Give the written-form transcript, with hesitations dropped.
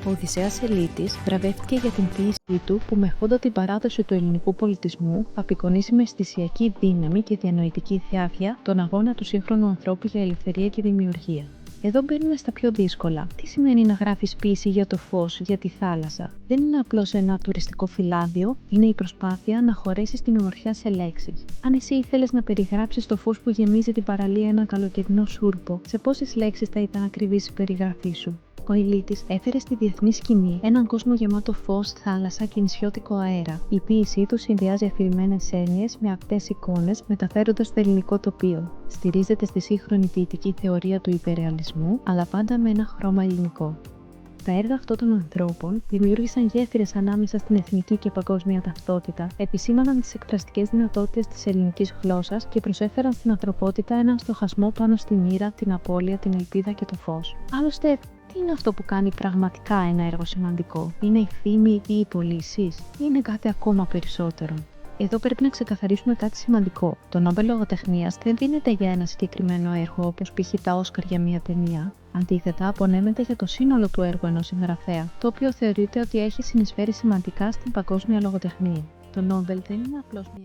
Ο Οδυσσέας Ελίτης βραβεύτηκε για την ποίησή του που με φόντο την παράδοση του ελληνικού πολιτισμού απεικονίζει με αισθησιακή δύναμη και διανοητική διάβια τον αγώνα του σύγχρονου ανθρώπου για ελευθερία και δημιουργία. Εδώ μπαίνουμε στα πιο δύσκολα. Τι σημαίνει να γράφεις ποίηση για το φως, για τη θάλασσα? Δεν είναι απλώς ένα τουριστικό φυλάδιο, είναι η προσπάθεια να χωρέσεις την ομορφιά σε λέξεις. Αν εσύ ήθελες να περιγράψεις το φως που γεμίζει την παραλία ένα καλοκαιρινό σούρπο, σε πόσες λέξεις θα ήταν ακριβής η περιγραφή σου? Ο Ελίτης έφερε στη διεθνή σκηνή έναν κόσμο γεμάτο φως, θάλασσα και νησιώτικο αέρα. Η ποίησή του συνδυάζει αφηρημένες έννοιες με απτές εικόνες, μεταφέροντας το ελληνικό τοπίο. Στηρίζεται στη σύγχρονη ποιητική θεωρία του υπερρεαλισμού, αλλά πάντα με ένα χρώμα ελληνικό. Τα έργα αυτών των ανθρώπων δημιούργησαν γέφυρες ανάμεσα στην εθνική και παγκόσμια ταυτότητα, επισήμαναν τις εκφραστικές δυνατότητες της ελληνικής γλώσσας και προσέφεραν στην ανθρωπότητα έναν στοχασμό πάνω στη μοίρα, την απώλεια, την ελπίδα και το φως. Άλλωστε, τι είναι αυτό που κάνει πραγματικά ένα έργο σημαντικό? Είναι η φήμη ή οι πωλήσεις? Ή είναι κάτι ακόμα περισσότερο? Εδώ πρέπει να ξεκαθαρίσουμε κάτι σημαντικό. Το Νόμπελ Λογοτεχνίας δεν δίνεται για ένα συγκεκριμένο έργο, όπως π.χ. τα Όσκαρ για μια ταινία. Αντίθετα, απονέμεται για το σύνολο του έργου ενός συγγραφέα, το οποίο θεωρείται ότι έχει συνεισφέρει σημαντικά στην παγκόσμια λογοτεχνία. Το Νόμπελ δεν είναι απλώς μια